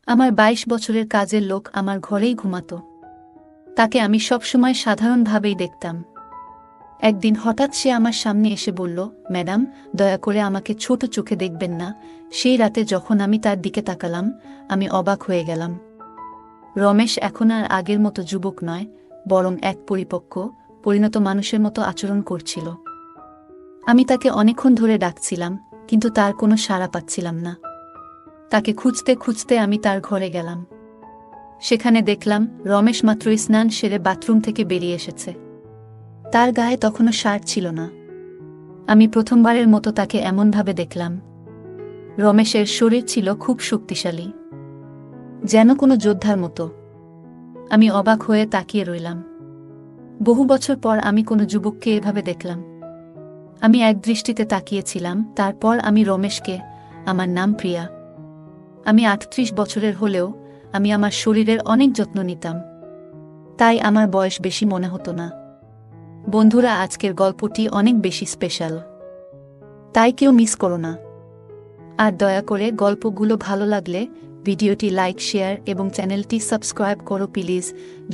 আমার ২২ বছরের কাজের লোক আমার ঘরেই ঘুমাত। তাকে আমি সবসময় সাধারণভাবেই দেখতাম। একদিন হঠাৎ সে আমার সামনে এসে বলল, ম্যাডাম, দয়া করে আমাকে ছোট চোখে দেখবেন না। সেই রাতে যখন আমি তার দিকে তাকালাম, আমি অবাক হয়ে গেলাম। রমেশ এখন আর আগের মতো যুবক নয়, বরং এক পরিপক্ক, পরিণত মানুষের মতো আচরণ করছিল। আমি তাকে অনেকক্ষণ ধরে ডাকছিলাম, কিন্তু তার কোনো সাড়া পাচ্ছিলাম না। তাকে খুঁজতে খুঁজতে আমি তার ঘরে গেলাম। সেখানে দেখলাম রমেশ মাত্রই স্নান সেরে বাথরুম থেকে বেরিয়ে এসেছে। তার গায়ে তখনও শার্ট ছিল না। আমি প্রথমবারের মতো তাকে এমনভাবে দেখলাম। রমেশের শরীর ছিল খুব শক্তিশালী, যেন কোনো যোদ্ধার মতো। আমি অবাক হয়ে তাকিয়ে রইলাম। বহু বছর পর আমি কোনো যুবককে এভাবে দেখলাম। আমি এক দৃষ্টিতে তাকিয়েছিলাম, তারপর আমি রমেশকে। আমার নাম প্রিয়া। আমি ৩৮ বছরের হলেও আমি আমার শরীরের অনেক যত্ন নিতাম, তাই আমার বয়স বেশি মনে হতো না। বন্ধুরা, আজকের গল্পটি অনেক বেশি স্পেশাল, তাই কেউ মিস করো না। আর দয়া করে গল্পগুলো ভালো লাগলে ভিডিওটি লাইক, শেয়ার এবং চ্যানেলটি সাবস্ক্রাইব করো প্লিজ।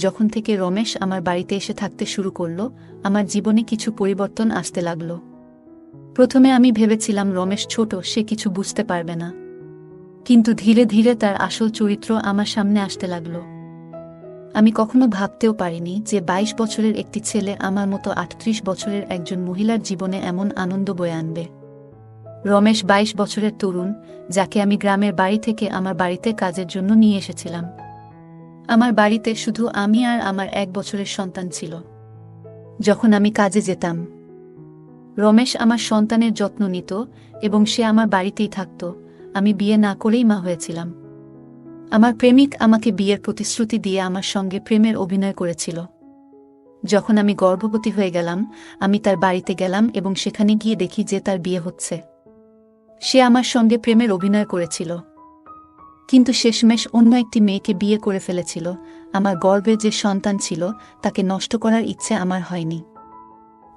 যখন থেকে রমেশ আমার বাড়িতে এসে থাকতে শুরু করলো, আমার জীবনে কিছু পরিবর্তন আসতে লাগলো। প্রথমে আমি ভেবেছিলাম রমেশ ছোট, সে কিছু বুঝতে পারবে না। কিন্তু ধীরে ধীরে তার আসল চরিত্র আমার সামনে আসতে লাগল। আমি কখনো ভাবতেও পারিনি যে ২২ বছরের একটি ছেলে আমার মতো ৩৮ বছরের একজন মহিলার জীবনে এমন আনন্দ বয়ে আনবে। রমেশ ২২ বছরের তরুণ, যাকে আমি গ্রামের বাড়ি থেকে আমার বাড়িতে কাজের জন্য নিয়ে এসেছিলাম। আমার বাড়িতে শুধু আমি আর আমার ১ বছরের সন্তান ছিল। যখন আমি কাজে যেতাম, রমেশ আমার সন্তানের যত্ন নিত এবং সে আমার বাড়িতেই থাকত। আমি বিয়ে না করেই মা হয়েছিলাম। আমার প্রেমিক আমাকে বিয়ের প্রতিশ্রুতি দিয়ে আমার সঙ্গে প্রেমের অভিনয় করেছিল। যখন আমি গর্ভবতী হয়ে গেলাম, আমি তার বাড়িতে গেলাম এবং সেখানে গিয়ে দেখি যে তার বিয়ে হচ্ছে। সে আমার সঙ্গে প্রেমের অভিনয় করেছিল, কিন্তু শেষমেশ অন্য একটি মেয়েকে বিয়ে করে ফেলেছিল। আমার গর্ভে যে সন্তান ছিল, তাকে নষ্ট করার ইচ্ছে আমার হয়নি।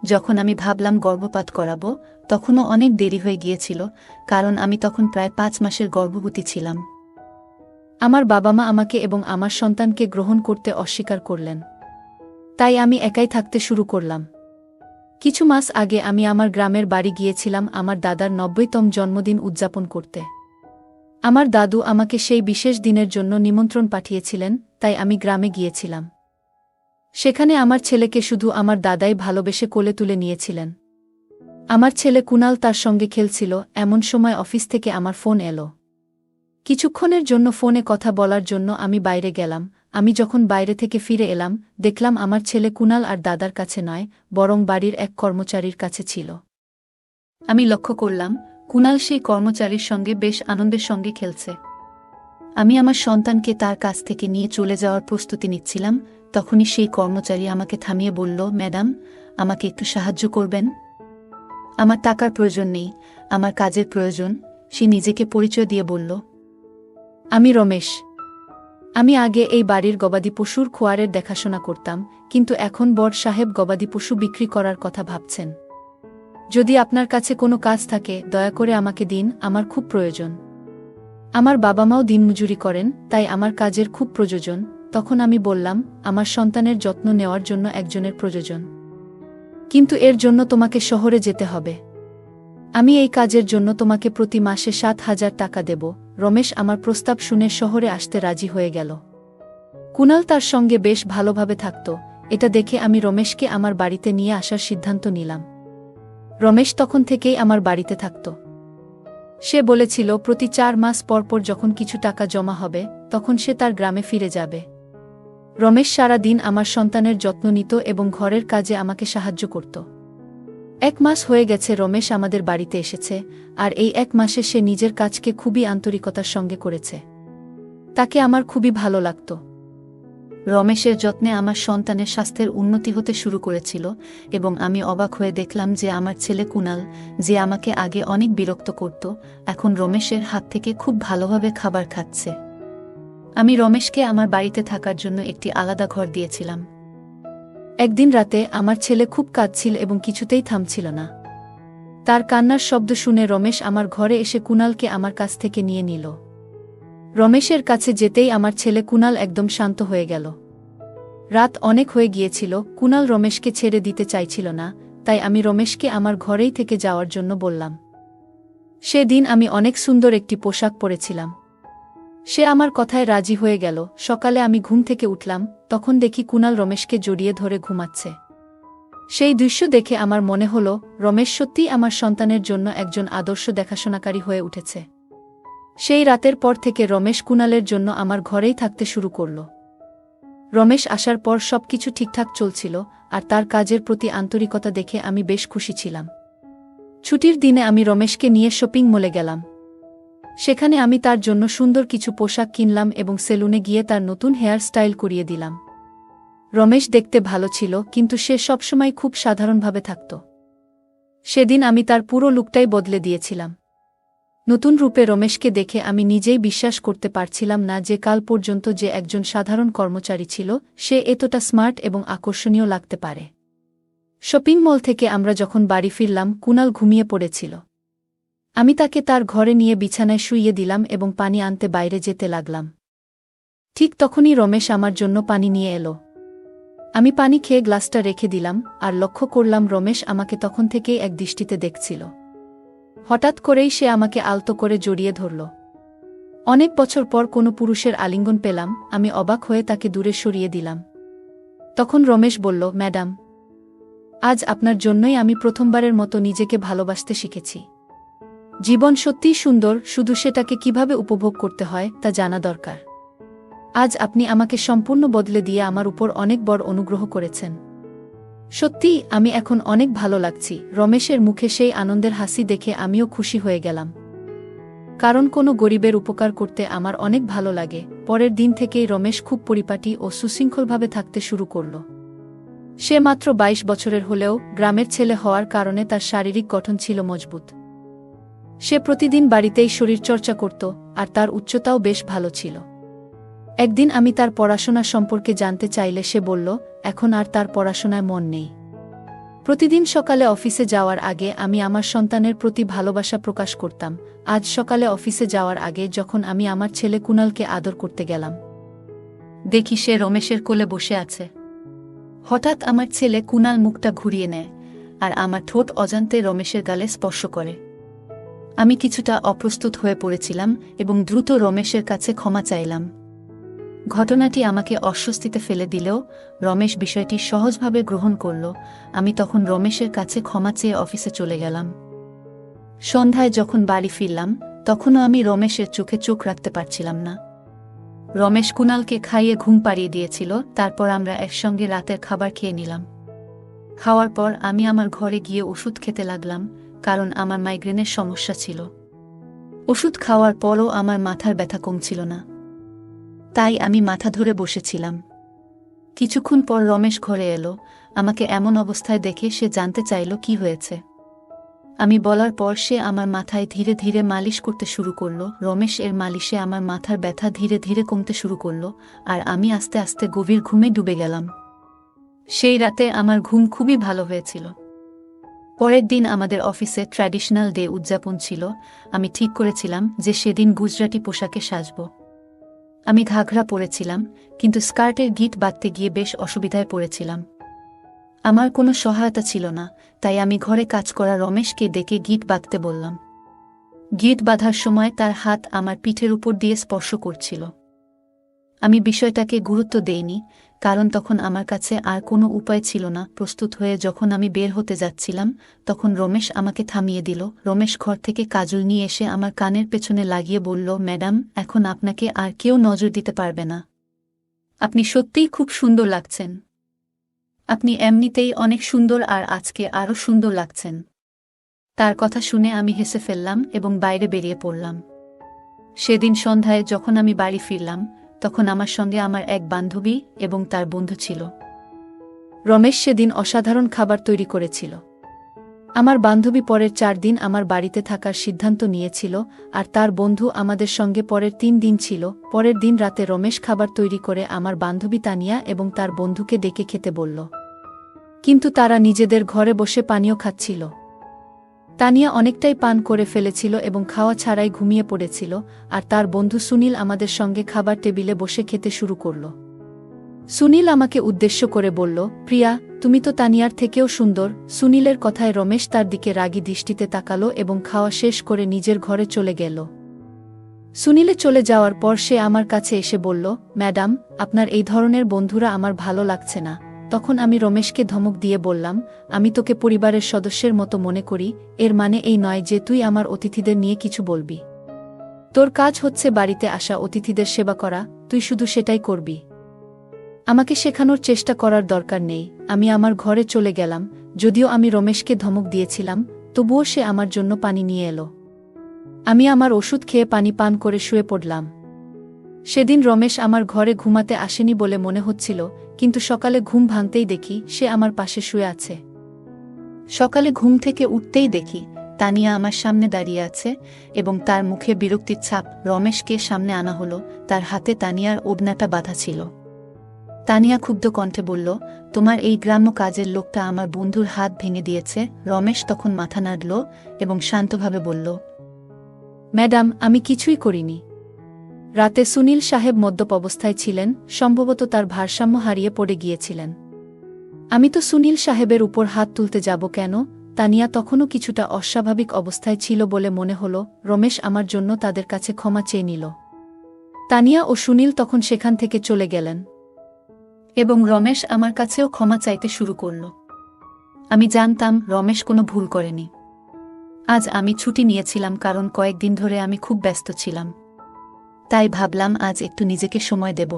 যখন আমি ভাবলাম গর্ভপাত করাবো, তখনও অনেক দেরি হয়ে গিয়েছিল, কারণ আমি তখন প্রায় ৫ মাসের গর্ভবতী ছিলাম। আমার বাবা মা আমাকে এবং আমার সন্তানকে গ্রহণ করতে অস্বীকার করলেন, তাই আমি একাই থাকতে শুরু করলাম। কিছু মাস আগে আমি আমার গ্রামের বাড়ি গিয়েছিলাম আমার দাদার ৯০তম জন্মদিন উদযাপন করতে। আমার দাদু আমাকে সেই বিশেষ দিনের জন্য নিমন্ত্রণ পাঠিয়েছিলেন, তাই আমি গ্রামে গিয়েছিলাম। সেখানে আমার ছেলেকে শুধু আমার দাদাই ভালোবেসে কোলে তুলে নিয়েছিলেন। আমার ছেলে কুনাল তার সঙ্গে খেলছিল, এমন সময় অফিস থেকে আমার ফোন এলো। কিছুক্ষণের জন্য ফোনে কথা বলার জন্য আমি বাইরে গেলাম। আমি যখন বাইরে থেকে ফিরে এলাম, দেখলাম আমার ছেলে কুনাল আর দাদার কাছে নয়, বরং বাড়ির এক কর্মচারীর কাছে ছিল। আমি লক্ষ্য করলাম কুনাল সেই কর্মচারীর সঙ্গে বেশ আনন্দের সঙ্গে খেলছে। আমি আমার সন্তানকে তার কাছ থেকে নিয়ে চলে যাওয়ার প্রস্তুতি নিচ্ছিলাম, তখনই সেই কর্মচারী আমাকে থামিয়ে বলল, ম্যাডাম, আমাকে একটু সাহায্য করবেন? আমার টাকার প্রয়োজন নেই, আমার কাজের প্রয়োজন। সে নিজেকে পরিচয় দিয়ে বলল, আমি রমেশ। আমি আগে এই বাড়ির গবাদি পশুর খোয়ারের দেখাশোনা করতাম, কিন্তু এখন বড় সাহেব গবাদি পশু বিক্রি করার কথা ভাবছেন। যদি আপনার কাছে কোনো কাজ থাকে, দয়া করে আমাকে দিন, আমার খুব প্রয়োজন। আমার বাবা মাও দিনমজুরি করেন, তাই আমার কাজের খুব প্রয়োজন। তখন আমি বললাম, আমার সন্তানের যত্ন নেওয়ার জন্য একজনের প্রয়োজন, কিন্তু এর জন্য তোমাকে শহরে যেতে হবে। আমি এই কাজের জন্য তোমাকে প্রতি মাসে ৭,০০০ টাকা দেব। রমেশ আমার প্রস্তাব শুনে শহরে আসতে রাজি হয়ে গেল। কুনাল তার সঙ্গে বেশ ভালোভাবে থাকত। এটা দেখে আমি রমেশকে আমার বাড়িতে নিয়ে আসার সিদ্ধান্ত নিলাম। রমেশ তখন থেকেই আমার বাড়িতে থাকত। সে বলেছিল প্রতি ৪ মাস পরপর যখন কিছু টাকা জমা হবে, তখন সে তার গ্রামে ফিরে যাবে। রমেশ সারা দিন আমার সন্তানের যত্ন নিত এবং ঘরের কাজে আমাকে সাহায্য করত। ১ মাস হয়ে গেছে রমেশ আমাদের বাড়িতে এসেছে, আর এই ১ মাসে সে নিজের কাজকে খুবই আন্তরিকতার সঙ্গে করেছে। তাকে আমার খুবই ভালো লাগত। রমেশের যত্নে আমার সন্তানের স্বাস্থ্যের উন্নতি হতে শুরু করেছিল এবং আমি অবাক হয়ে দেখলাম যে আমার ছেলে কুনাল, যে আমাকে আগে অনেক বিরক্ত করত, এখন রমেশের হাত থেকে খুব ভালোভাবে খাবার খাচ্ছে। আমি রমেশকে আমার বাড়িতে থাকার জন্য একটি আলাদা ঘর দিয়েছিলাম। একদিন রাতে আমার ছেলে খুব কাঁদছিল এবং কিছুতেই থামছিল না। তার কান্নার শব্দ শুনে রমেশ আমার ঘরে এসে কুনালকে আমার কাছ থেকে নিয়ে নিল। রমেশের কাছে যেতেই আমার ছেলে কুনাল একদম শান্ত হয়ে গেল। রাত অনেক হয়ে গিয়েছিল, কুনাল রমেশকে ছেড়ে দিতে চাইছিল না, তাই আমি রমেশকে আমার ঘরেই থেকে যাওয়ার জন্য বললাম। সেদিন আমি অনেক সুন্দর একটি পোশাক পরেছিলাম। সে আমার কথায় রাজি হয়ে গেল। সকালে আমি ঘুম থেকে উঠলাম, তখন দেখি কুনাল রমেশকে জড়িয়ে ধরে ঘুমাচ্ছে। সেই দৃশ্য দেখে আমার মনে হল, রমেশ সত্যিই আমার সন্তানের জন্য একজন আদর্শ দেখাশোনাকারী হয়ে উঠেছে। সেই রাতের পর থেকে রমেশ কুনালের জন্য আমার ঘরেই থাকতে শুরু করল। রমেশ আসার পর সবকিছু ঠিকঠাক চলছিল, আর তার কাজের প্রতি আন্তরিকতা দেখে আমি বেশ খুশি ছিলাম। ছুটির দিনে আমি রমেশকে নিয়ে শপিং মলে গেলাম। সেখানে আমি তার জন্য সুন্দর কিছু পোশাক কিনলাম এবং সেলুনে গিয়ে তার নতুন হেয়ার স্টাইল করিয়ে দিলাম। রমেশ দেখতে ভালো ছিল, কিন্তু সে সবসময় খুব সাধারণভাবে থাকত। সেদিন আমি তার পুরো লুকটাই বদলে দিয়েছিলাম। নতুন রূপে রমেশকে দেখে আমি নিজেই বিশ্বাস করতে পারছিলাম না যে কাল পর্যন্ত যে একজন সাধারণ কর্মচারী ছিল, সে এতটা স্মার্ট এবং আকর্ষণীয় লাগতে পারে। শপিং মল থেকে আমরা যখন বাড়ি ফিরলাম, কুনাল ঘুমিয়ে পড়েছিল। আমি তাকে তার ঘরে নিয়ে বিছানায় শুইয়ে দিলাম এবং পানি আনতে বাইরে যেতে লাগলাম। ঠিক তখনই রমেশ আমার জন্য পানি নিয়ে এলো। আমি পানি খেয়ে গ্লাসটা রেখে দিলাম, আর লক্ষ্য করলাম রমেশ আমাকে তখন থেকেই এক দৃষ্টিতে দেখছিল। হঠাৎ করেই সে আমাকে আলতো করে জড়িয়ে ধরল। অনেক বছর পর কোনো পুরুষের আলিঙ্গন পেলাম, আমি অবাক হয়ে তাকে দূরে সরিয়ে দিলাম। তখন রমেশ বলল, ম্যাডাম, আজ আপনার জন্যই আমি প্রথমবারের মতো নিজেকে ভালোবাসতে শিখেছি। জীবন সত্যিই সুন্দর, শুধু সেটাকে কিভাবে উপভোগ করতে হয় তা জানা দরকার। আজ আপনি আমাকে সম্পূর্ণ বদলে দিয়ে আমার উপর অনেক বড় অনুগ্রহ করেছেন। সত্যিই আমি এখন অনেক ভালো লাগছি। রমেশের মুখে সেই আনন্দের হাসি দেখে আমিও খুশি হয়ে গেলাম, কারণ কোনো গরিবের উপকার করতে আমার অনেক ভালো লাগে। পরের দিন থেকেই রমেশ খুব পরিপাটি ও সুশৃঙ্খলভাবে থাকতে শুরু করল। সে মাত্র 22 বছরের হলেও গ্রামের ছেলে হওয়ার কারণে তার শারীরিক গঠন ছিল মজবুত। সে প্রতিদিন বাড়িতেই শরীরচর্চা করত, আর তার উচ্চতাও বেশ ভালো ছিল। একদিন আমি তার পড়াশোনা সম্পর্কে জানতে চাইলে সে বলল, এখন আর তার পড়াশোনায় মন নেই। প্রতিদিন সকালে অফিসে যাওয়ার আগে আমি আমার সন্তানের প্রতি ভালোবাসা প্রকাশ করতাম। আজ সকালে অফিসে যাওয়ার আগে যখন আমি আমার ছেলে কুনালকে আদর করতে গেলাম, দেখি সে রমেশের কোলে বসে আছে। হঠাৎ আমার ছেলে কুনাল মুখটা ঘুরিয়ে নেয়, আর আমার ঠোঁট অজান্তে রমেশের গালে স্পর্শ করে। আমি কিছুটা অপ্রস্তুত হয়ে পড়েছিলাম এবং দ্রুত রমেশের কাছে ক্ষমা চাইলাম। ঘটনাটি আমাকে অস্বস্তিতে ফেলে দিলেও রমেশ বিষয়টি সহজভাবে গ্রহণ করল। আমি তখন রমেশের কাছে ক্ষমা চেয়ে অফিসে চলে গেলাম। সন্ধ্যায় যখন বাড়ি ফিরলাম, তখনও আমি রমেশের চোখে চোখ রাখতে পারছিলাম না। রমেশ কুনালকে খাইয়ে ঘুম পাড়িয়ে দিয়েছিল, তারপর আমরা একসঙ্গে রাতের খাবার খেয়ে নিলাম। খাওয়ার পর আমি আমার ঘরে গিয়ে ওষুধ খেতে লাগলাম, কারণ আমার মাইগ্রেনের সমস্যা ছিল। ওষুধ খাওয়ার পরও আমার মাথার ব্যথা কমছিল না, তাই আমি মাথা ধরে বসেছিলাম। কিছুক্ষণ পর রমেশ ঘরে এলো। আমাকে এমন অবস্থায় দেখে সে জানতে চাইল কি হয়েছে। আমি বলার পর সে আমার মাথায় ধীরে ধীরে মালিশ করতে শুরু করল। রমেশ এর মালিশে আমার মাথার ব্যথা ধীরে ধীরে কমতে শুরু করল, আর আমি আস্তে আস্তে গভীর ঘুমে ডুবে গেলাম। সেই রাতে আমার ঘুম খুবই ভালো হয়েছিল। পরের দিন আমাদের অফিসে ট্র্যাডিশনাল ডে উদযাপন ছিল। আমি ঠিক করেছিলাম যে সেদিন গুজরাটি পোশাকে সাজব। আমি ঘাঘরা পরেছিলাম, কিন্তু স্কার্টের গিট বাঁধতে গিয়ে বেশ অসুবিধায় পড়েছিলাম। আমার কোনো সহায়তা ছিল না, তাই আমি ঘরে কাজ করা রমেশকে ডেকে গিট বাঁধতে বললাম। গিট বাঁধার সময় তার হাত আমার পিঠের উপর দিয়ে স্পর্শ করছিল। আমি বিষয়টাকে গুরুত্ব দেইনি, কারণ তখন আমার কাছে আর কোনো উপায় ছিল না। প্রস্তুত হয়ে যখন আমি বের হতে যাচ্ছিলাম, তখন রমেশ আমাকে থামিয়ে দিল। রমেশ ঘর থেকে কাজল নিয়ে এসে আমার কানের পেছনে লাগিয়ে বলল, ম্যাডাম, এখন আপনাকে আর কেউ নজর দিতে পারবে না। আপনি সত্যিই খুব সুন্দর লাগছেন। আপনি এমনিতেই অনেক সুন্দর, আর আজকে আরও সুন্দর লাগছেন। তার কথা শুনে আমি হেসে ফেললাম এবং বাইরে বেরিয়ে পড়লাম। সেদিন সন্ধ্যায় যখন আমি বাড়ি ফিরলাম, তখন আমার সঙ্গে আমার এক বান্ধবী এবং তার বন্ধু ছিল। রমেশ সেদিন অসাধারণ খাবার তৈরি করেছিল। আমার বান্ধবী পরের 4 দিন আমার বাড়িতে থাকার সিদ্ধান্ত নিয়েছিল, আর তার বন্ধু আমাদের সঙ্গে পরের 3 দিন ছিল। পরের দিন রাতে রমেশ খাবার তৈরি করে আমার বান্ধবী তানিয়া এবং তার বন্ধুকে ডেকে খেতে বলল, কিন্তু তারা নিজেদের ঘরে বসে পানীয় খাচ্ছিল। তানিয়া অনেকটাই পান করে ফেলেছিল এবং খাওয়া ছাড়াই ঘুমিয়ে পড়েছিল, আর তার বন্ধু সুনীল আমাদের সঙ্গে খাবার টেবিলে বসে খেতে শুরু করল। সুনীল আমাকে উদ্দেশ্য করে বলল, প্রিয়া, তুমি তো তানিয়ার থেকেও সুন্দর। সুনীলের কথায় রমেশ তার দিকে রাগী দৃষ্টিতে তাকালো এবং খাওয়া শেষ করে নিজের ঘরে চলে গেল। সুনীলে চলে যাওয়ার পর সে আমার কাছে এসে বলল, ম্যাডাম, আপনার এই ধরনের বন্ধুরা আমার ভালো লাগছে না। তখন আমি রমেশকে ধমক দিয়ে বললাম, আমি তোকে পরিবারের সদস্যের মতো মনে করি, এর মানে এই নয় যে তুই আমার অতিথিদের নিয়ে কিছু বলবি। তোর কাজ হচ্ছে বাড়িতে আসা অতিথিদের সেবা করা, তুই শুধু সেটাই করবি। আমাকে শেখানোর চেষ্টা করার দরকার নেই। আমি আমার ঘরে চলে গেলাম। যদিও আমি রমেশকে ধমক দিয়েছিলাম, তবুও সে আমার জন্য পানি নিয়ে এলো। আমি আমার ওষুধ খেয়ে পানি পান করে শুয়ে পড়লাম। সেদিন রমেশ আমার ঘরে ঘুমাতে আসেনি বলে মনে হচ্ছিল, কিন্তু সকালে ঘুম ভাঙতেই দেখি সে আমার পাশে শুয়ে আছে। সকালে ঘুম থেকে উঠতেই দেখি তানিয়া আমার সামনে দাঁড়িয়ে আছে এবং তার মুখে বিরক্তির ছাপ। রমেশকে সামনে আনা হলো, তার হাতে তানিয়ার ওড়নাটা বাঁধা ছিল। তানিয়া ক্ষুব্ধ কণ্ঠে বলল, তোমার এই গ্রাম্য কাজের লোকটা আমার বন্ধুর হাত ভেঙে দিয়েছে। রমেশ তখন মাথা নাড়ল এবং শান্তভাবে বলল, ম্যাডাম, আমি কিছুই করিনি। রাতে সুনীল সাহেব মদ্যপ অবস্থায় ছিলেন, সম্ভবত তার ভারসাম্য হারিয়ে পড়ে গিয়েছিলেন। আমি তো সুনীল সাহেবের উপর হাত তুলতে যাব কেন? তানিয়া তখনও কিছুটা অস্বাভাবিক অবস্থায় ছিল বলে মনে হল। রমেশ আমার জন্য তাদের কাছে ক্ষমা চেয়ে নিল। তানিয়া ও সুনীল তখন সেখান থেকে চলে গেলেন এবং রমেশ আমার কাছেও ক্ষমা চাইতে শুরু করল। আমি জানতাম রমেশ কোনো ভুল করেনি। আজ আমি ছুটি নিয়েছিলাম কারণ কয়েকদিন ধরে আমি খুব ব্যস্ত ছিলাম। তাই ভাবলাম আজ একটু নিজেকে সময় দেব।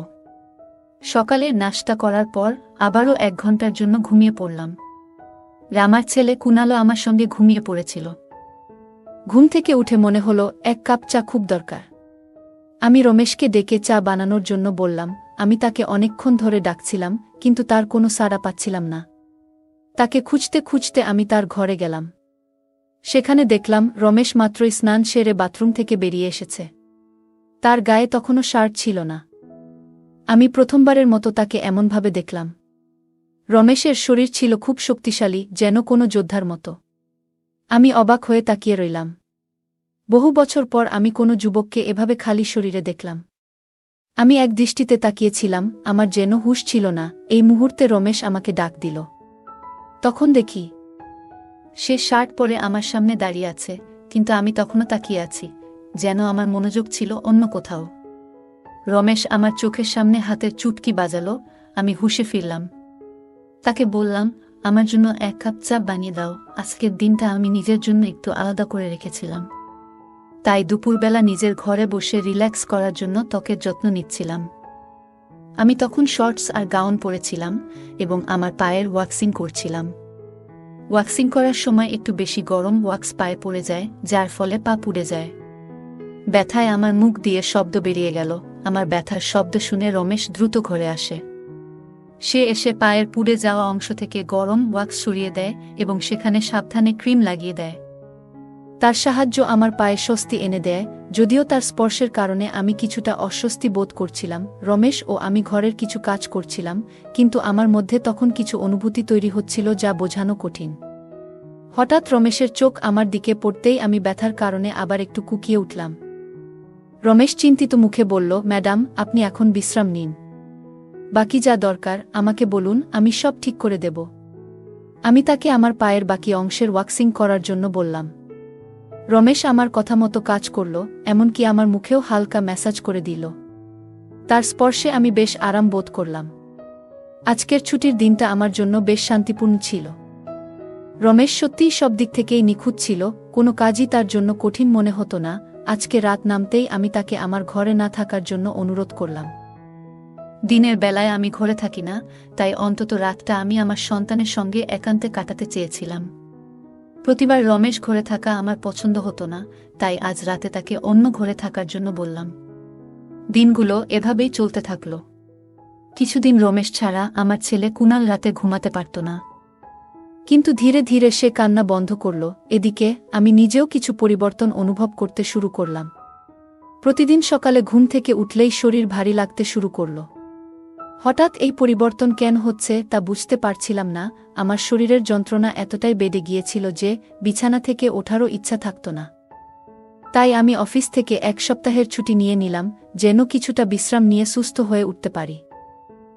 সকালের নাশতা করার পর আবারও 1 ঘন্টার জন্য ঘুমিয়ে পড়লাম। আমার ছেলে কুনালও আমার সঙ্গে ঘুমিয়ে পড়েছিল। ঘুম থেকে উঠে মনে হলো 1 কাপ চা খুব দরকার। আমি রমেশকে ডেকে চা বানানোর জন্য বললাম। আমি তাকে অনেকক্ষণ ধরে ডাকছিলাম, কিন্তু তার কোনো সাড়া পাচ্ছিলাম না। তাকে খুঁজতে খুঁজতে আমি তার ঘরে গেলাম। সেখানে দেখলাম রমেশ মাত্রই স্নান সেরে বাথরুম থেকে বেরিয়ে এসেছে। তার গায়ে তখনও শার্ট ছিল না। আমি প্রথমবারের মতো তাকে এমনভাবে দেখলাম। রমেশের শরীর ছিল খুব শক্তিশালী, যেন কোনো যোদ্ধার মতো। আমি অবাক হয়ে তাকিয়ে রইলাম। বহু বছর পর আমি কোনো যুবককে এভাবে খালি শরীরে দেখলাম। আমি এক দৃষ্টিতে তাকিয়েছিলাম, আমার যেন হুঁশ ছিল না। এই মুহূর্তে রমেশ আমাকে ডাক দিল। তখন দেখি সে শার্ট পরে আমার সামনে দাঁড়িয়ে আছে, কিন্তু আমি তখনও তাকিয়ে আছি, যেন আমার মনোযোগ ছিল অন্য কোথাও। রমেশ আমার চোখের সামনে হাতের চুটকি বাজালো। আমি হুঁশে ফিরলাম। তাকে বললাম, আমার জন্য 1 কাপ চা বানিয়ে দাও। আজকের দিনটা আমি নিজের জন্য একটু আলাদা করে রেখেছিলাম। তাই দুপুরবেলা নিজের ঘরে বসে রিল্যাক্স করার জন্য ত্বকের যত্ন নিচ্ছিলাম। আমি তখন শর্টস আর গাউন পরেছিলাম এবং আমার পায়ের ওয়াক্সিং করছিলাম। ওয়াক্সিং করার সময় একটু বেশি গরম ওয়াক্স পায়ে পড়ে যায়, যার ফলে পা পুড়ে যায়। ব্যথায় আমার মুখ দিয়ে শব্দ বেরিয়ে গেল। আমার ব্যথার শব্দ শুনে রমেশ দ্রুত ঘরে আসে। সে এসে পায়ের পুড়ে যাওয়া অংশ থেকে গরম ওয়াক্স সরিয়ে দেয় এবং সেখানে সাবধানে ক্রিম লাগিয়ে দেয়। তার সাহায্য আমার পায়ে স্বস্তি এনে দেয়, যদিও তার স্পর্শের কারণে আমি কিছুটা অস্বস্তি বোধ করছিলাম। রমেশ ও আমি ঘরের কিছু কাজ করছিলাম, কিন্তু আমার মধ্যে তখন কিছু অনুভূতি তৈরি হচ্ছিল যা বোঝানো কঠিন। হঠাৎ রমেশের চোখ আমার দিকে পড়তেই আমি ব্যথার কারণে আবার একটু কুঁকিয়ে উঠলাম। রমেশ চিন্তিত মুখে বলল, ম্যাডাম, আপনি এখন বিশ্রাম নিন। বাকি যা দরকার আমাকে বলুন, আমি সব ঠিক করে দেব। আমি তাকে আমার পায়ের বাকি অংশের ওয়াক্সিং করার জন্য বললাম। রমেশ আমার কথা মতো কাজ করল, এমনকি আমার মুখেও হালকা ম্যাসাজ করে দিল। তার স্পর্শে আমি বেশ আরাম বোধ করলাম। আজকের ছুটির দিনটা আমার জন্য বেশ শান্তিপূর্ণ ছিল। রমেশ সত্যিই সব দিক থেকেই নিখুঁত ছিল, কোনো কাজই তার জন্য কঠিন মনে হতো না। আজকে রাত নামতেই আমি তাকে আমার ঘরে না থাকার জন্য অনুরোধ করলাম। দিনের বেলায় আমি ঘরে থাকি না, তাই অন্তত রাতটা আমি আমার সন্তানের সঙ্গে একান্তে কাটাতে চেয়েছিলাম। প্রতিবার রমেশ ঘরে থাকা আমার পছন্দ হতো না, তাই আজ রাতে তাকে অন্য ঘরে থাকার জন্য বললাম। দিনগুলো এভাবেই চলতে থাকল। কিছুদিন রমেশ ছাড়া আমার ছেলে কুনাল রাতে ঘুমাতে পারত না, কিন্তু ধীরে ধীরে সে কান্না বন্ধ করল। এদিকে আমি নিজেও কিছু পরিবর্তন অনুভব করতে শুরু করলাম। প্রতিদিন সকালে ঘুম থেকে উঠলেই শরীর ভারী লাগতে শুরু করল। হঠাৎ এই পরিবর্তন কেন হচ্ছে তা বুঝতে পারছিলাম না। আমার শরীরের যন্ত্রণা এতটাই বেড়ে গিয়েছিল যে বিছানা থেকে ওঠারও ইচ্ছা থাকত না। তাই আমি অফিস থেকে 1 সপ্তাহের ছুটি নিয়ে নিলাম, যেন কিছুটা বিশ্রাম নিয়ে সুস্থ হয়ে উঠতে পারি।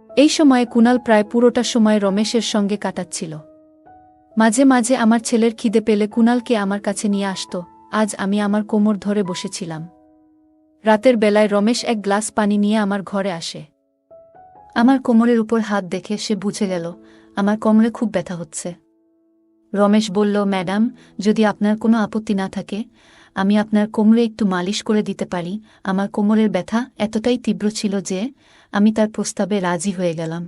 এই সময়ে কুণাল প্রায় পুরোটা সময় রমেশের সঙ্গে কাটাচ্ছিল। মাঝে মাঝে আমার ছেলের খিদে পেলে কুণালকে আমার কাছে নিয়ে আসত। আজ আমি আমার কোমর ধরে বসেছিলাম। রাতের বেলায় রমেশ 1 গ্লাস পানি নিয়ে আমার ঘরে আসে। আমার কোমরের উপর হাত দেখে সে বুঝে গেল আমার কোমরে খুব ব্যথা হচ্ছে। রমেশ বলল, ম্যাডাম, যদি আপনার কোনো আপত্তি না থাকে আমি আপনার কোমরে একটু মালিশ করে দিতে পারি। আমার কোমরের ব্যথা এতটাই তীব্র ছিল যে আমি তার প্রস্তাবে রাজি হয়ে গেলাম।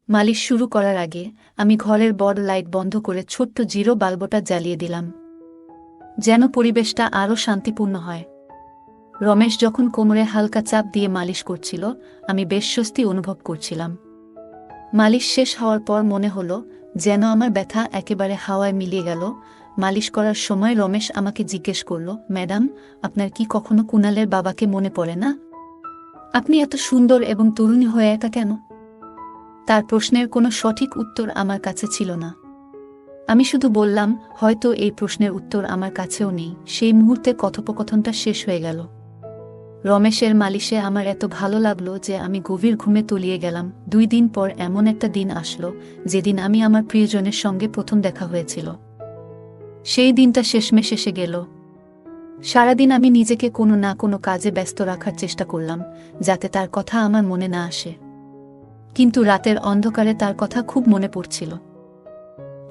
মালিশ শুরু করার আগে আমি ঘরের বড় লাইট বন্ধ করে ছোট্ট জিরো বাল্বটা জ্বালিয়ে দিলাম, যেন পরিবেশটা আরও শান্তিপূর্ণ হয়। রমেশ যখন কোমরে হালকা চাপ দিয়ে মালিশ করছিল আমি বেশ স্বস্তি অনুভব করছিলাম। মালিশ শেষ হওয়ার পর মনে হলো যেন আমার ব্যথা একেবারে হাওয়ায় মিলিয়ে গেল। মালিশ করার সময় রমেশ আমাকে জিজ্ঞেস করল, ম্যাডাম, আপনার কি কখনো কুণালের বাবাকে মনে পড়ে না? আপনি এত সুন্দর এবং তরুণী হয়ে একা কেন? তার প্রশ্নের কোনো সঠিক উত্তর আমার কাছে ছিল না। আমি শুধু বললাম, হয়তো এই প্রশ্নের উত্তর আমার কাছেও নেই। সেই মুহূর্তে কথোপকথনটা শেষ হয়ে গেল। রমেশের মালিশে আমার এত ভালো লাগলো যে আমি গভীর ঘুমে তলিয়ে গেলাম। 2 দিন পর এমন একটা দিন আসলো যেদিন আমি আমার প্রিয়জনের সঙ্গে প্রথম দেখা হয়েছিল। সেই দিনটা শেষমেশ এসে গেল। সারাদিন আমি নিজেকে কোনো না কোনো কাজে ব্যস্ত রাখার চেষ্টা করলাম যাতে তার কথা আমার মনে না আসে। কিন্তু রাতের অন্ধকারে তার কথা খুব মনে পড়ছিল।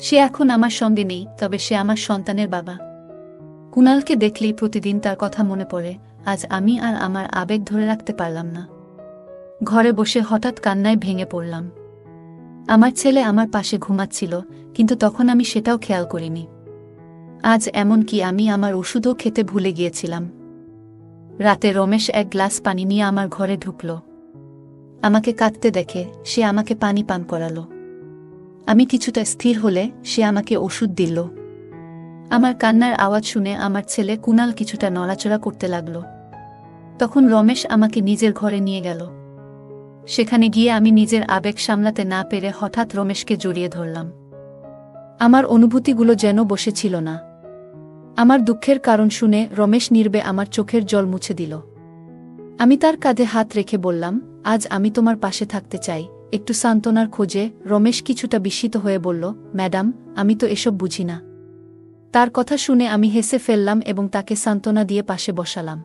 সে এখন আমার সঙ্গে নেই, তবে সে আমার সন্তানের বাবা। কুণালকে দেখলেই প্রতিদিন তার কথা মনে পড়ে। আজ আমি আর আমার আবেগ ধরে রাখতে পারলাম না। ঘরে বসে হঠাৎ কান্নায় ভেঙে পড়লাম। আমার ছেলে আমার পাশে ঘুমাচ্ছিল, কিন্তু তখন আমি সেটাও খেয়াল করিনি। আজ এমন কি আমি আমার ওষুধও খেতে ভুলে গিয়েছিলাম। রাতে রমেশ 1 গ্লাস পানি নিয়ে আমার ঘরে ঢুকল। আমাকে কাঁদতে দেখে সে আমাকে পানি পান করালো। আমি কিছুটা স্থির হলে সে আমাকে ওষুধ দিল। আমার কান্নার আওয়াজ শুনে আমার ছেলে কুণাল কিছুটা নড়াচড়া করতে লাগল। তখন রমেশ আমাকে নিজের ঘরে নিয়ে গেল। সেখানে গিয়ে আমি নিজের আবেগ সামলাতে না পেরে হঠাৎ রমেশকে জড়িয়ে ধরলাম। আমার অনুভূতিগুলো যেন বসেছিল না। আমার দুঃখের কারণ শুনে রমেশ নীরবে আমার চোখের জল মুছে দিল। আমি তার কাঁধে হাত রেখে বললাম, আজ আমি তোমার পাশে থাকতে চাই, একটু সান্ত্বনার খোঁজে। রমেশ কিছুটা বিস্মিত হয়ে বলল, ম্যাডাম, আমি তো এসব বুঝি না। তার কথা শুনে আমি হেসে ফেললাম এবং তাকে সান্ত্বনা দিয়ে পাশে বসালাম।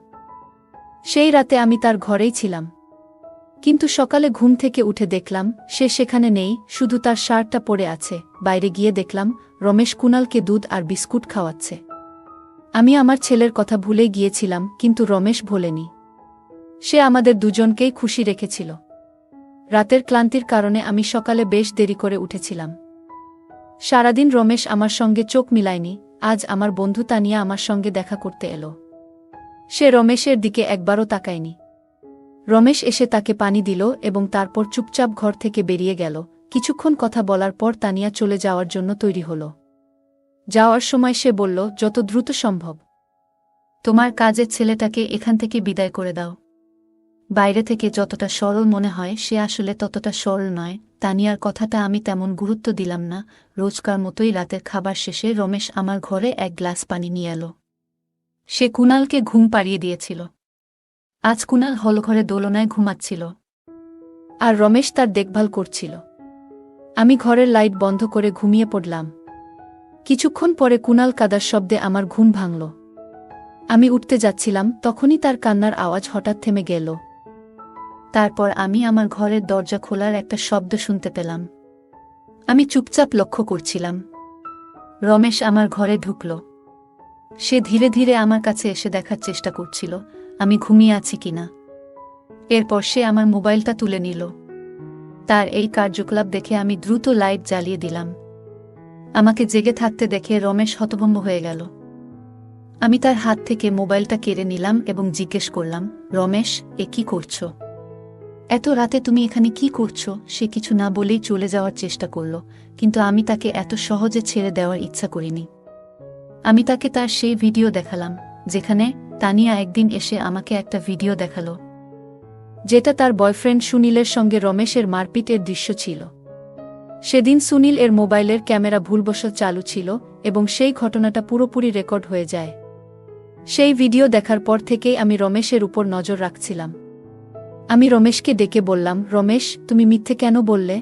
সেই রাতে আমি তার ঘরেই ছিলাম। কিন্তু সকালে ঘুম থেকে উঠে দেখলাম সে সেখানে নেই, শুধু তার শার্টটা পরে আছে। বাইরে গিয়ে দেখলাম রমেশ কুণালকে দুধ আর বিস্কুট খাওয়াচ্ছে। আমি আমার ছেলের কথা ভুলে গিয়েছিলাম, কিন্তু রমেশ ভোলেনি। সে আমাদের দুজনকেই খুশি রেখেছিল। রাতের ক্লান্তির কারণে আমি সকালে বেশ দেরি করে উঠেছিলাম। সারাদিন রমেশ আমার সঙ্গে চোখ মিলায়নি। আজ আমার বন্ধু তানিয়া আমার সঙ্গে দেখা করতে এলো। সে রমেশের দিকে একবারও তাকায়নি। রমেশ এসে তাকে পানি দিল এবং তারপর চুপচাপ ঘর থেকে বেরিয়ে গেল। কিছুক্ষণ কথা বলার পর তানিয়া চলে যাওয়ার জন্য তৈরি হল। যাওয়ার সময় সে বলল, যত দ্রুত সম্ভব তোমার কাজের ছেলেটাকে এখান থেকে বিদায় করে দাও। বাইরে থেকে যতটা সরল মনে হয় সে আসলে ততটা সরল নয়। তানিয়ার কথাটা আমি তেমন গুরুত্ব দিলাম না। রোজকার মতোই রাতের খাবার শেষে রমেশ আমার ঘরে 1 গ্লাস পানি নিয়ে এলো। সে কুণালকে ঘুম পাড়িয়ে দিয়েছিল। আজ কুণাল হলঘরে দোলনায় ঘুমাচ্ছিল আর রমেশ তার দেখভাল করছিল। আমি ঘরের লাইট বন্ধ করে ঘুমিয়ে পড়লাম। কিছুক্ষণ পরে কুণাল কাদার শব্দে আমার ঘুম ভাঙল। আমি উঠতে যাচ্ছিলাম, তখনই তার কান্নার আওয়াজ হঠাৎ থেমে গেল। তারপর আমি আমার ঘরের দরজা খোলার একটা শব্দ শুনতে পেলাম। আমি চুপচাপ লক্ষ্য করছিলাম। রমেশ আমার ঘরে ঢুকল। সে ধীরে ধীরে আমার কাছে এসে দেখার চেষ্টা করছিল আমি ঘুমিয়ে আছি কিনা। এরপর সে আমার মোবাইলটা তুলে নিল। তার এই কার্যকলাপ দেখে আমি দ্রুত লাইট জ্বালিয়ে দিলাম। আমাকে জেগে থাকতে দেখে রমেশ হতভম্ব হয়ে গেল। আমি তার হাত থেকে মোবাইলটা কেড়ে নিলাম এবং জিজ্ঞেস করলাম, রমেশ, এ কি করছো? এত রাতে তুমি এখানে কি করছো? সে কিছু না বলেই চলে যাওয়ার চেষ্টা করল, কিন্তু আমি তাকে এত সহজে ছেড়ে দেওয়ার ইচ্ছা করিনি। আমি তাকে তার সেই ভিডিও দেখালাম যেখানে তানিয়া একদিন এসে আমাকে একটা ভিডিও দেখালো যেটা তার বয়ফ্রেন্ড সুনীলের সঙ্গে রমেশের মারপিটের দৃশ্য ছিল। সেদিন সুনীল এর মোবাইলের ক্যামেরা ভুলবশত চালু ছিল এবং সেই ঘটনাটা পুরোপুরি রেকর্ড হয়ে যায়। সেই ভিডিও দেখার পর থেকেই আমি রমেশের উপর নজর রাখছিলাম। আমি রমেশকে ডেকে বললাম, রমেশ, তুমি মিথ্যে কেন বললে?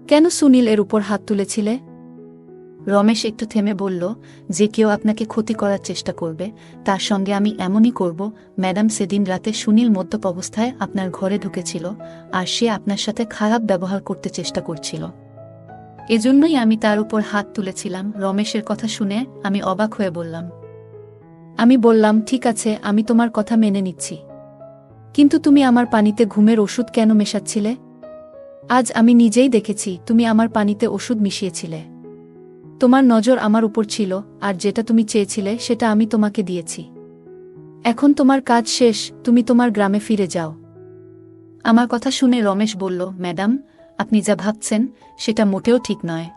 কেন সুনীল এর উপর হাত তুলেছিলে? রমেশ একটু থেমে বলল, যে কেউ আপনাকে ক্ষতি করার চেষ্টা করবে তার সঙ্গে আমি এমনই করব। ম্যাডাম, সেদিন রাতে সুনীল মদ্যপ অবস্থায় আপনার ঘরে ঢুকেছিল আর সে আপনার সাথে খারাপ ব্যবহার করতে চেষ্টা করছিল। এজন্যই আমি তার উপর হাত তুলেছিলাম। রমেশের কথা শুনে আমি অবাক হয়ে বললাম। আমি বললাম, ঠিক আছে, আমি তোমার কথা মেনে নিচ্ছি, কিন্তু তুমি আমার পানিতে ঘুমের ওষুধ কেন মেশাচ্ছিলে? আজ আমি নিজেই দেখেছি তুমি আমার পানিতে ওষুধ মিশিয়েছিলে। তোমার নজর আমার উপর ছিল, আর যেটা তুমি চেয়েছিলে সেটা আমি তোমাকে দিয়েছি। এখন তোমার কাজ শেষ, তুমি তোমার গ্রামে ফিরে যাও। আমার কথা শুনে রমেশ বলল, ম্যাডাম, আপনি যা ভাবছেন সেটা মোটেও ঠিক নয়।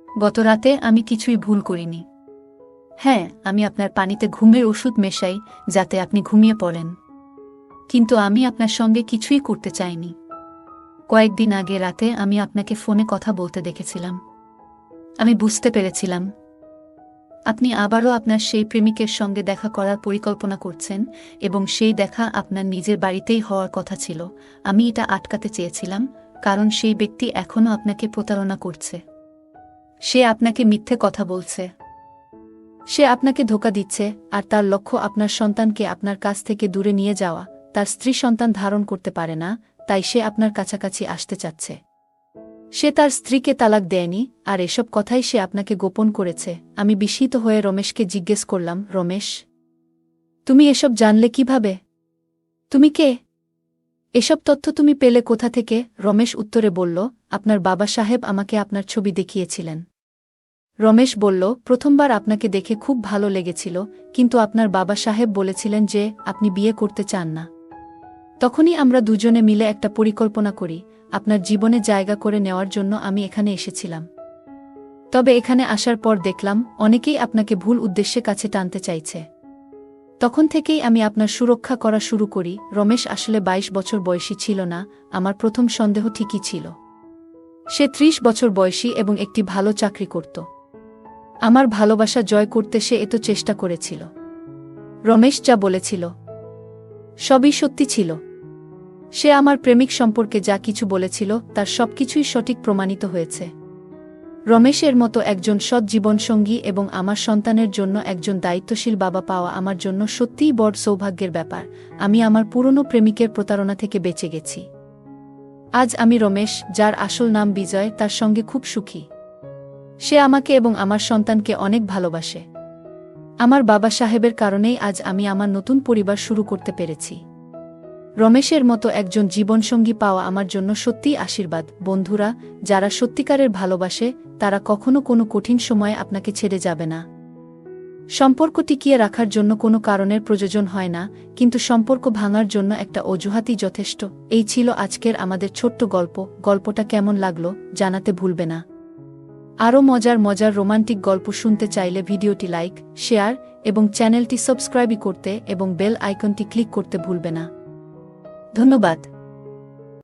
গত রাতে আমি কিছুই ভুল করিনি। হ্যাঁ, আমি আপনার পানিতে ঘুমের ওষুধ মেশাই যাতে আপনি ঘুমিয়ে পড়েন, কিন্তু আমি আপনার সঙ্গে কিছুই করতে চাইনি। কয়েকদিন আগে রাতে আমি আপনাকে ফোনে কথা বলতে দেখেছিলাম। আমি বুঝতে পেরেছিলাম আপনি আবারও আপনার সেই প্রেমিকের সঙ্গে দেখা করার পরিকল্পনা করছেন, এবং সেই দেখা আপনার নিজের বাড়িতেই হওয়ার কথা ছিল। আমি এটা আটকাতে চেয়েছিলাম, কারণ সেই ব্যক্তি এখনও আপনাকে প্রতারণা করছে। সে আপনাকে মিথ্যে কথা বলছে, সে আপনাকে ধোঁকা দিচ্ছে, আর তার লক্ষ্য আপনার সন্তানকে আপনার কাছ থেকে দূরে নিয়ে যাওয়া। তার স্ত্রী সন্তান ধারণ করতে পারে না, তাই সে আপনার কাছাকাছি আসতে চাচ্ছে। সে তার স্ত্রীকে তালাক দেয়নি, আর এসব কথাই সে আপনাকে গোপন করেছে। আমি বিস্মিত হয়ে রমেশকে জিজ্ঞেস করলাম, রমেশ, তুমি এসব জানলে কিভাবে? তুমি কে? এসব তথ্য তুমি পেলে কোথা থেকে? রমেশ উত্তরে বলল, আপনার বাবা সাহেব আমাকে আপনার ছবি দেখিয়েছিলেন। রমেশ বলল, প্রথমবার আপনাকে দেখে খুব ভালো লেগেছিল, কিন্তু আপনার বাবা সাহেব বলেছিলেন যে আপনি বিয়ে করতে চান না। তখনই আমরা দুজনে মিলে একটা পরিকল্পনা করি, আপনার জীবনে জায়গা করে নেওয়ার জন্য আমি এখানে এসেছিলাম। তবে এখানে আসার পর দেখলাম অনেকেই আপনাকে ভুল উদ্দেশ্যে কাছে টানতে চাইছে। তখন থেকেই আমি আপনার সুরক্ষা করা শুরু করি। রমেশ আসলে 22 বছর বয়সী ছিল না। আমার প্রথম সন্দেহ ঠিকই ছিল। সে 30 বছর বয়সী এবং একটি ভালো চাকরি করত। আমার ভালোবাসা জয় করতে সে এত চেষ্টা করেছিল। রমেশ যা বলেছিল সবই সত্যি ছিল। সে আমার প্রেমিক সম্পর্কে যা কিছু বলেছিল তার সবকিছুই সঠিক প্রমাণিত হয়েছে। রমেশের মতো একজন সৎ জীবনসঙ্গী এবং আমার সন্তানের জন্য একজন দায়িত্বশীল বাবা পাওয়া আমার জন্য সত্যিই বড় সৌভাগ্যের ব্যাপার। আমি আমার পুরনো প্রেমিকের প্রতারণা থেকে বেঁচে গেছি। আজ আমি রমেশ, যার আসল নাম বিজয়, তার সঙ্গে খুব সুখী। সে আমাকে এবং আমার সন্তানকে অনেক ভালোবাসে। আমার বাবা সাহেবের কারণেই আজ আমি আমার নতুন পরিবার শুরু করতে পেরেছি। রমেশের মতো একজন জীবনসঙ্গী পাওয়া আমার জন্য সত্যিই আশীর্বাদ। বন্ধুরা, যারা সত্যিকারের ভালোবাসে তারা কখনো কোনো কঠিন সময়ে আপনাকে ছেড়ে যাবে না। সম্পর্ক টিকিয়ে রাখার জন্য কোনো কারণের প্রয়োজন হয় না, কিন্তু সম্পর্ক ভাঙার জন্য একটা অজুহাতই যথেষ্ট। এই ছিল আজকের আমাদের ছোট্ট গল্প। গল্পটা কেমন লাগলো জানাতে ভুলবে না। আরও মজার মজার রোমান্টিক গল্প শুনতে চাইলে ভিডিওটি লাইক, শেয়ার এবং চ্যানেলটি সাবস্ক্রাইব করতে এবং বেল আইকনটি ক্লিক করতে ভুলবে না। ধন্যবাদ।